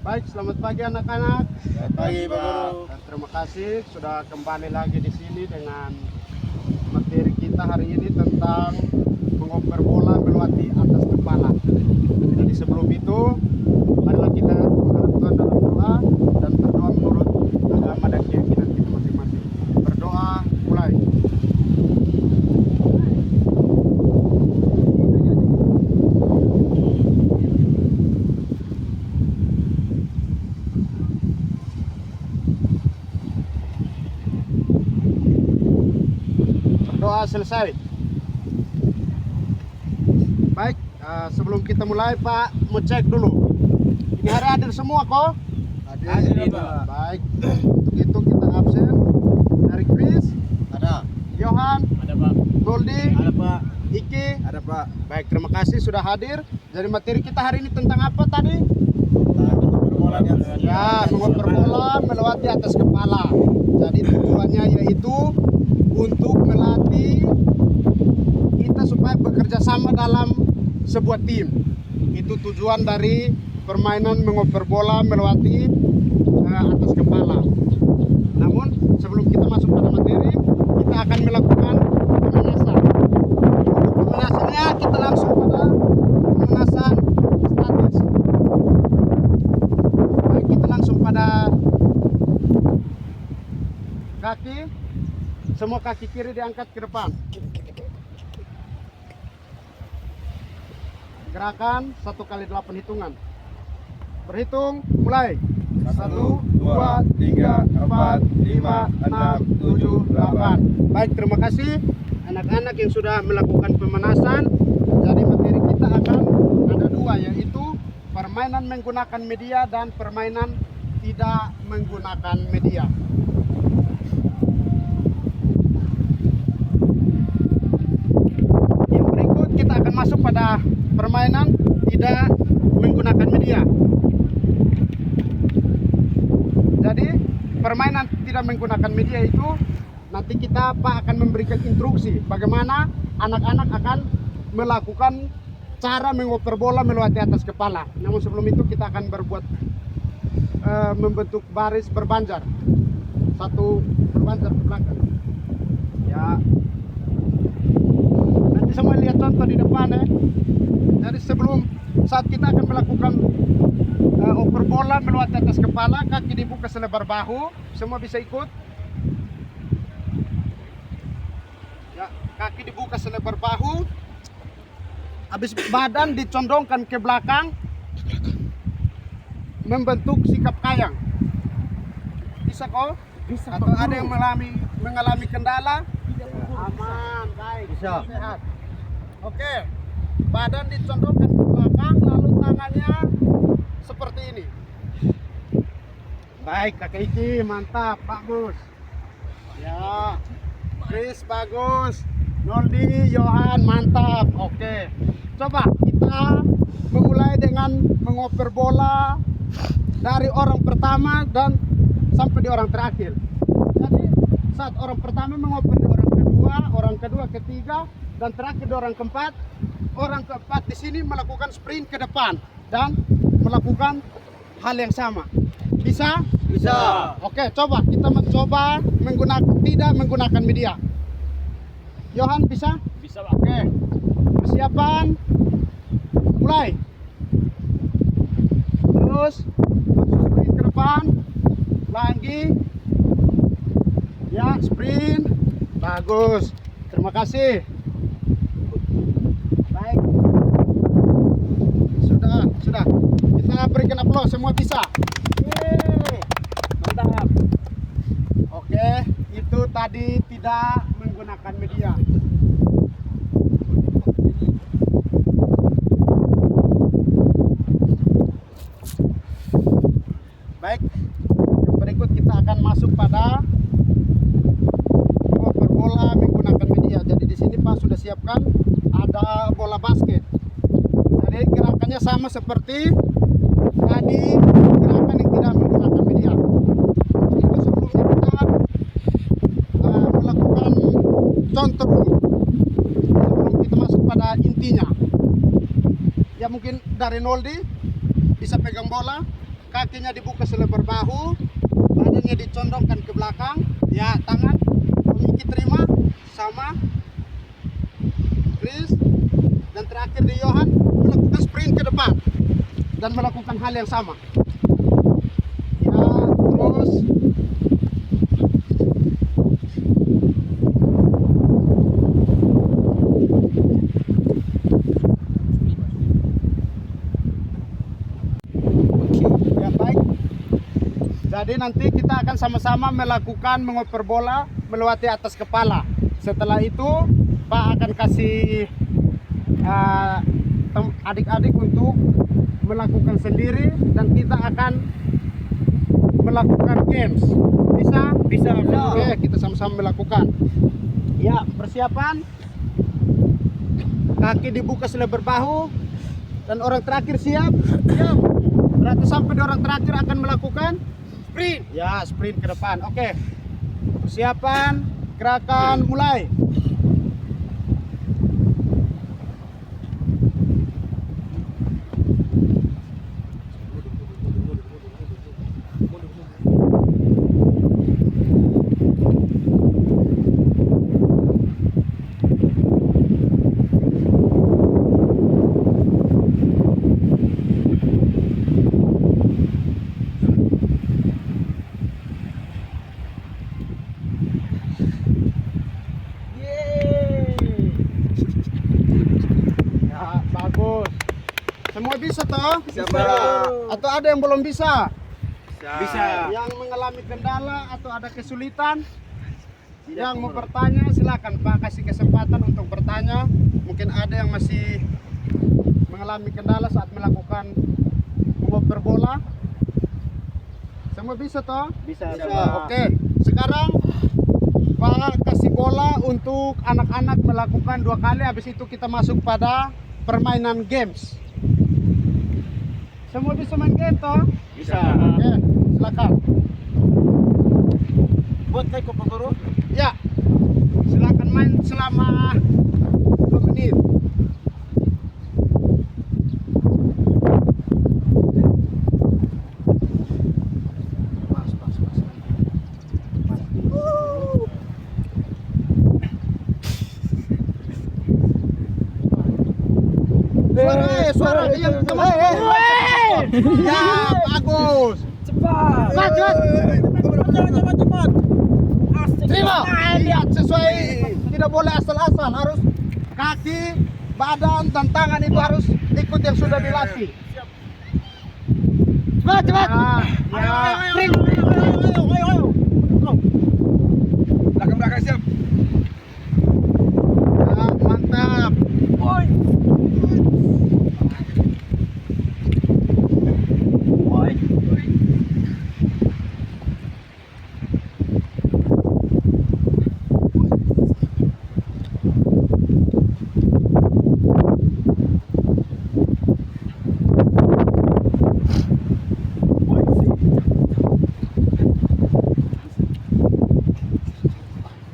Baik, selamat pagi anak-anak. Selamat pagi, Pak Guru. Dan terima kasih sudah kembali lagi di sini dengan materi kita hari ini tentang mengoper bola melewati atas kepala. Jadi sebelum itu, marilah kita menghadap Tuhan dalam doa dan berdoa menurut agama dan keyakinan kita masing-masing. Berdoa, mulai. Doa selesai. Baik, sebelum kita mulai Pak, mau cek dulu. Ini hari hadir semua kok? Hadir, Pak. Baik, untuk itu kita absen. Dari Chris, Ada. Johan, Ada, Pak. Goldi, Ada, Pak. Iki. Ada, Pak. Baik, terima kasih sudah hadir. Jadi materi kita hari ini tentang apa tadi? Bola di atas. Ya, mengoper bola melewati atas kepala. Jadi tujuannya yaitu untuk melatih kita supaya bekerja sama dalam sebuah tim. Itu tujuan dari permainan mengoper bola melewati atas kepala. Namun sebelum kita masuk pada materi, kita akan melakukan pemanasan. Untuk pemanasannya kita langsung pada pemanasan statis. Baik, kita langsung pada kaki. Semua kaki kiri diangkat ke depan. Gerakan 1 kali 8 hitungan. Berhitung, mulai. 1, 2, 3, 4, 5, 6, 7, 8. Baik, terima kasih anak-anak yang sudah melakukan pemanasan. Jadi materi kita akan ada dua, yaitu permainan menggunakan media dan permainan tidak menggunakan media. Kita akan masuk pada permainan tidak menggunakan media. Jadi permainan tidak menggunakan media itu nanti kita akan memberikan instruksi bagaimana anak-anak akan melakukan cara mengoper bola melewati atas kepala. Namun sebelum itu kita akan membentuk baris berbanjar. Satu berbanjar ke belakang. Ya. Semua lihat contoh di depan ya. Jadi sebelum saat kita akan melakukan oper bola melewati atas kepala, kaki dibuka selebar bahu. Semua bisa ikut. Ya, kaki dibuka selebar bahu. Habis badan dicondongkan ke belakang, membentuk sikap kayang. Bisa kok? Bisa. Atau ada yang mengalami kendala? Aman, baik. Bisa. Sehat. Oke, badan dicondongkan ke belakang, lalu tangannya seperti ini. Baik, Kakak Iki, mantap, bagus. Ya, Chris bagus, Noldi, Johan, mantap. Oke, coba kita memulai dengan mengoper bola dari orang pertama dan sampai di orang terakhir. Jadi saat orang pertama mengoper di orang kedua, ketiga, dan terakhir di orang keempat. Orang keempat di sini melakukan sprint ke depan dan melakukan hal yang sama. Bisa? Bisa. Oke, coba kita mencoba tidak menggunakan media. Johan bisa? Bisa, Pak. Oke. Persiapan. Mulai. Terus langsung sprint ke depan. Lagi. Ya, sprint. Bagus. Terima kasih. Baik. Sudah. Kita berikan aplaus, semua bisa. Yeay. Mantap. Oke, itu tadi tidak menggunakan media. Baik. Yang berikut kita akan masuk pada bola menggunakan media. Jadi di sini Pak sudah siapkan ada bola basket. Jadi gerakannya sama seperti tadi gerakan yang tidak menggunakan media. Itu sebelumnya kita melakukan contoh dulu sebelum kita masuk pada intinya. Ya mungkin dari Noldi bisa pegang bola. kakinya dibuka selebar bahu, badannya dicondongkan ke belakang, ya tangan Miki terima sama Chris, dan terakhir di Johan melakukan sprint ke depan dan melakukan hal yang sama. Ya, terus ya baik. Jadi nanti kita akan sama-sama melakukan mengoper bola melewati atas kepala. Setelah itu Pak akan kasih adik-adik untuk melakukan sendiri dan kita akan melakukan games. Bisa? Bisa. Oke, kita sama-sama melakukan. Ya, persiapan. Kaki dibuka selebar bahu dan orang terakhir siap. Siap. Berarti sampai di orang terakhir akan melakukan sprint. Ya, sprint ke depan. Oke. Persiapan, gerakan mulai. Ya, bagus. Semua bisa toh? Bisa, Pak. Atau ada yang belum bisa? Bisa. Yang mengalami kendala atau ada kesulitan? Yang mau bertanya silakan Pak, kasih kesempatan untuk bertanya. Mungkin ada yang masih mengalami kendala saat melakukan mengoper bola. Semua bisa toh? Bisa. Oke, sekarang Pak kasih bola untuk anak-anak melakukan 2 kali. Habis itu kita masuk pada permainan games. Semua bisa main game toh? Bisa. Oke, silakan. Buat kayak Pak Guru. Ya, silakan main selama 2 menit. Suara, iya, teman. Ya, bagus. Cepat. Cepat. Terima. Lihat sesuai, tidak boleh asal-asal, harus kaki, badan, dan tangan itu harus ikut yang sudah dilatih. Cepat. Belakang siap. Ya, mantap.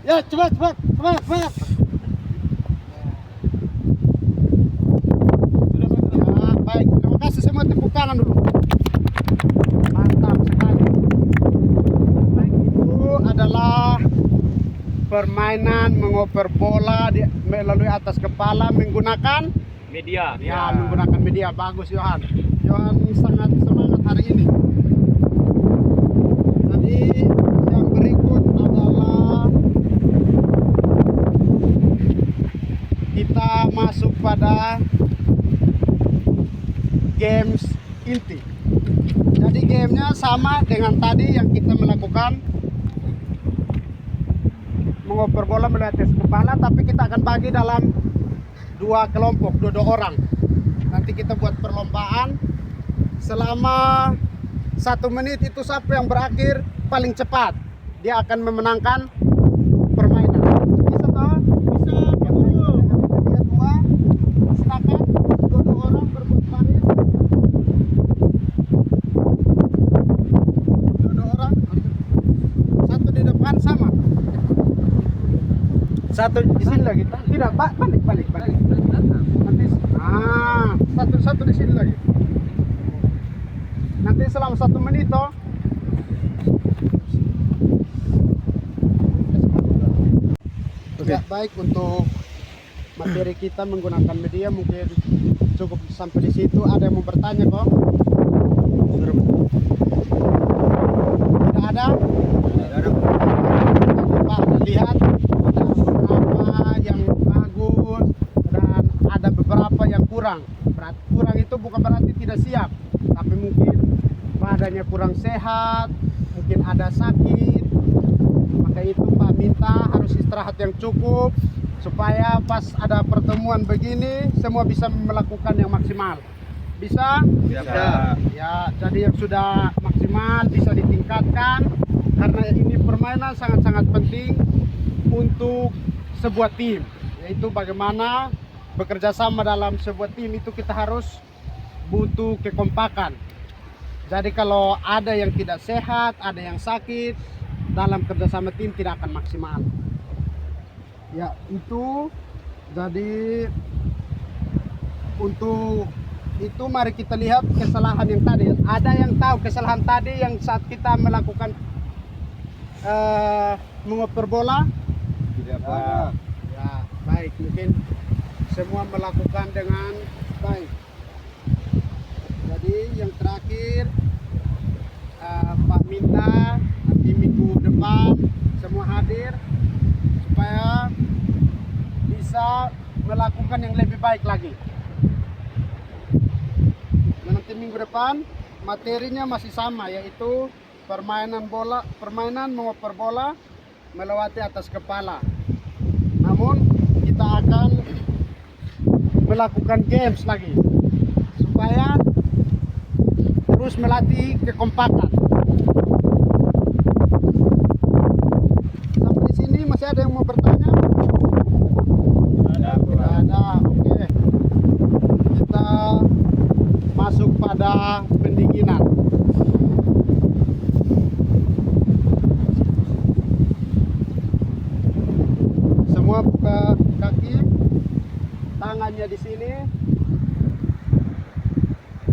Ya, cepat. Ya, baik. Terima kasih semua, tepuk tangan dulu. Mantap sekali. Baik, itu adalah permainan mengoper bola melalui atas kepala menggunakan Media. ya, menggunakan media. Bagus Johan. Johan sangat semangat hari ini. Jadi yang berikut adalah kita masuk pada games inti. Jadi gamenya sama dengan tadi yang kita melakukan mengoper bola melalui atas kepala, tapi kita akan bagi dalam 2 kelompok, 2 orang. Nanti kita buat perlombaan selama 1 menit. Itu siapa yang berakhir paling cepat, dia akan memenangkan permainan. Bisa toh? Bisa. Dia 2. Silakan 2 orang berbuat baris. 2 orang. 1 di depan sama. 1 di sini lagi. Tidak, balik. Nanti satu di sini lagi. Nanti selama 1 menit toh. Ya, baik untuk materi kita menggunakan media mungkin cukup sampai di situ. Ada yang mau bertanya kok? Tidak ada? Pak, lihat ada beberapa yang bagus dan ada beberapa yang kurang. Kurang itu bukan berarti tidak siap, tapi mungkin badannya kurang sehat, mungkin ada sakit. Maka itu Pak minta harus istirahat yang cukup supaya pas ada pertemuan begini semua bisa melakukan yang maksimal. Bisa? Bisa. Ya, jadi yang sudah maksimal bisa ditingkatkan karena ini permainan sangat-sangat penting untuk sebuah tim, yaitu bagaimana bekerja sama dalam sebuah tim itu kita harus butuh kekompakan. Jadi kalau ada yang tidak sehat, ada yang sakit, dalam kerjasama tim tidak akan maksimal. Ya itu, jadi untuk itu mari kita lihat kesalahan yang tadi. Ada yang tahu kesalahan tadi yang saat kita melakukan mengoper bola? Tidak apa. Ya baik, mungkin semua melakukan dengan baik. Jadi yang terakhir Pak minta nanti minggu depan semua hadir supaya bisa melakukan yang lebih baik lagi. Dan nanti minggu depan materinya masih sama, yaitu permainan mengoper bola melewati atas kepala. Namun kita akan melakukan games lagi supaya terus melatih kekompakan. Sampai di sini masih ada yang mau bertanya? Tidak ada. Oke. Kita masuk pada pendinginan. Semua buka kaki, tangannya di sini,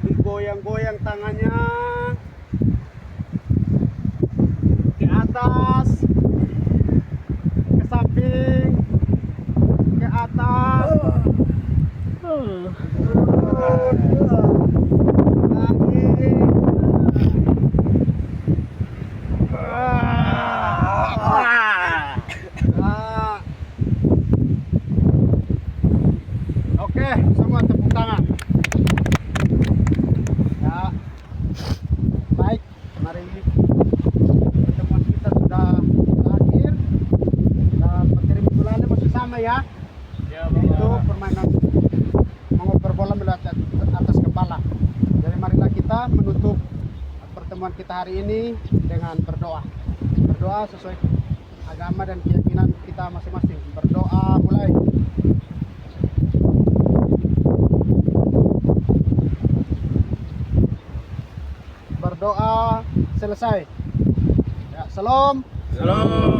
digoyang-goyang tangannya ke atas, ke samping, ke atas, lagi. Oke, semua tepuk tangan. Ya, baik. Mari pertemuan kita sudah berakhir. Dan materi minggu lalu masih sama ya. Yaitu permainan mengoper bola melewati atas kepala. Jadi marilah kita menutup pertemuan kita hari ini dengan berdoa. Berdoa sesuai agama dan keyakinan kita masing-masing. Berdoa mulai. Berdoa selesai. Ya, salam. Salam.